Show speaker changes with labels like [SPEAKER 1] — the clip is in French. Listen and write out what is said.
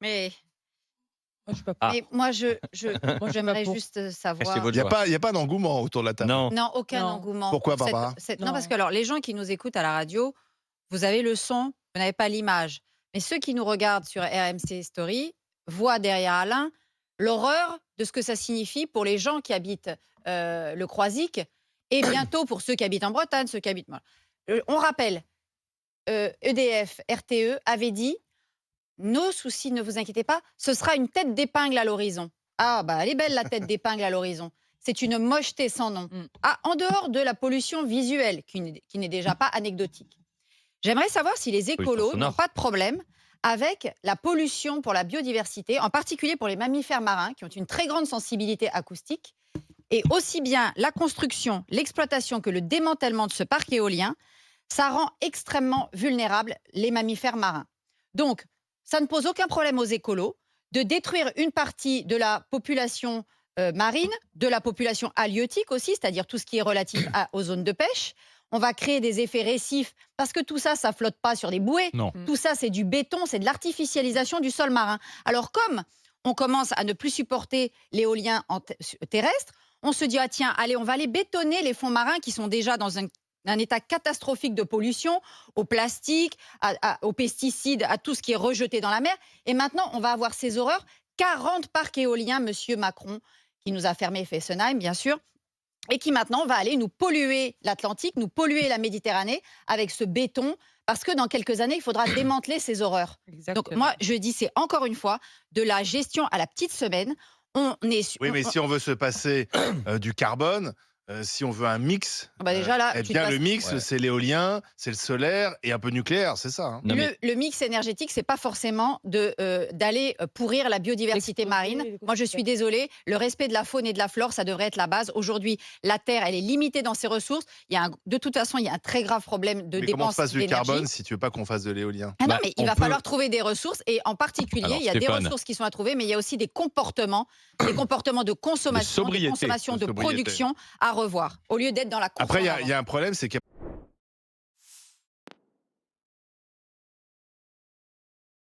[SPEAKER 1] Mais,
[SPEAKER 2] Moi, je peux
[SPEAKER 3] Ah.
[SPEAKER 2] pas.
[SPEAKER 1] mais moi,
[SPEAKER 2] Moi, je suis pas
[SPEAKER 1] j'aimerais
[SPEAKER 2] pour.
[SPEAKER 1] juste
[SPEAKER 3] Cachez
[SPEAKER 1] savoir.
[SPEAKER 3] votre
[SPEAKER 4] Il n'y a,
[SPEAKER 3] joie.
[SPEAKER 4] pas- il y a pas d'engouement autour de la table.
[SPEAKER 3] Non.
[SPEAKER 1] Non, aucun
[SPEAKER 2] Non.
[SPEAKER 1] engouement.
[SPEAKER 4] Pourquoi,
[SPEAKER 1] pour
[SPEAKER 4] Barbara
[SPEAKER 1] Non,
[SPEAKER 2] Non.
[SPEAKER 1] parce que alors, les gens qui nous écoutent à la radio, vous avez le son, vous n'avez pas l'image. Mais ceux qui nous regardent sur RMC Story voient derrière Alain l'horreur de ce que ça signifie pour les gens qui habitent le Croisic et bientôt pour ceux qui habitent en Bretagne, ceux qui habitent. Voilà. On rappelle, EDF, RTE avait dit nos soucis, ne vous inquiétez pas, ce sera une tête d'épingle à l'horizon. Ah, bah, elle est belle, la tête d'épingle à l'horizon. C'est une mocheté sans nom.
[SPEAKER 2] Mm.
[SPEAKER 1] Ah, en dehors de la pollution visuelle, qui n'est déjà pas anecdotique. J'aimerais savoir si les écolos
[SPEAKER 3] sonore.
[SPEAKER 1] n'ont pas de problème avec la pollution pour la biodiversité, en particulier pour les mammifères marins, qui ont une très grande sensibilité acoustique. Et aussi bien la construction, l'exploitation que le démantèlement de ce parc éolien, ça rend extrêmement vulnérables les mammifères marins. Donc, ça ne pose aucun problème aux écolos de détruire une partie de la population marine, de la population halieutique aussi, c'est-à-dire tout ce qui est relatif aux zones de pêche. On va créer des effets récifs parce que tout ça, ça flotte pas sur des bouées.
[SPEAKER 3] Non.
[SPEAKER 1] Tout ça, c'est du béton, c'est de l'artificialisation du sol marin. Alors, comme on commence à ne plus supporter l'éolien terrestre, on se dit, ah tiens, allez, on va aller bétonner les fonds marins qui sont déjà dans un état catastrophique de pollution, au plastique, aux pesticides, à tout ce qui est rejeté dans la mer. Et maintenant, on va avoir ces horreurs. 40 parcs éoliens, monsieur Macron, qui nous a fermé Fessenheim, bien sûr, et qui maintenant va aller nous polluer l'Atlantique, nous polluer la Méditerranée avec ce béton, parce que dans quelques années, il faudra démanteler ces horreurs.
[SPEAKER 2] Exactement.
[SPEAKER 1] Donc moi, je dis, c'est encore une fois de la gestion à la petite semaine. On est,
[SPEAKER 4] Oui, mais si on veut se passer du carbone, si on veut un mix,
[SPEAKER 1] bah déjà là,
[SPEAKER 4] eh
[SPEAKER 1] tu te
[SPEAKER 4] bien
[SPEAKER 1] passes-
[SPEAKER 4] le mix,
[SPEAKER 3] Ouais.
[SPEAKER 4] c'est l'éolien, c'est le solaire et un peu nucléaire, c'est ça. Hein.
[SPEAKER 3] Non, mais
[SPEAKER 1] Le mix énergétique, c'est pas forcément d'aller pourrir la biodiversité
[SPEAKER 2] D'exploser
[SPEAKER 1] marine.
[SPEAKER 2] les
[SPEAKER 1] Moi, je suis désolée, le respect de la faune et de la flore, ça devrait être la base. Aujourd'hui, la Terre, elle est limitée dans ses ressources. De toute façon, il y a un très grave problème de
[SPEAKER 4] Mais comment on
[SPEAKER 1] dépenses
[SPEAKER 4] se passe du
[SPEAKER 1] d'énergie.
[SPEAKER 4] carbone si tu veux pas qu'on fasse de l'éolien?
[SPEAKER 1] Ah non,
[SPEAKER 3] Bah,
[SPEAKER 1] mais il
[SPEAKER 3] on
[SPEAKER 1] va
[SPEAKER 3] peut-
[SPEAKER 1] falloir trouver des ressources et en particulier,
[SPEAKER 3] Alors,
[SPEAKER 1] il y a des
[SPEAKER 3] Stéphane.
[SPEAKER 1] ressources qui sont à trouver, mais il y a aussi des comportements de consommation,
[SPEAKER 3] sobriété.
[SPEAKER 1] de
[SPEAKER 4] De sobriété.
[SPEAKER 1] production à revoir. Au lieu d'être dans la
[SPEAKER 4] Après, il y
[SPEAKER 1] consommation.
[SPEAKER 4] a un problème, c'est qu'il y a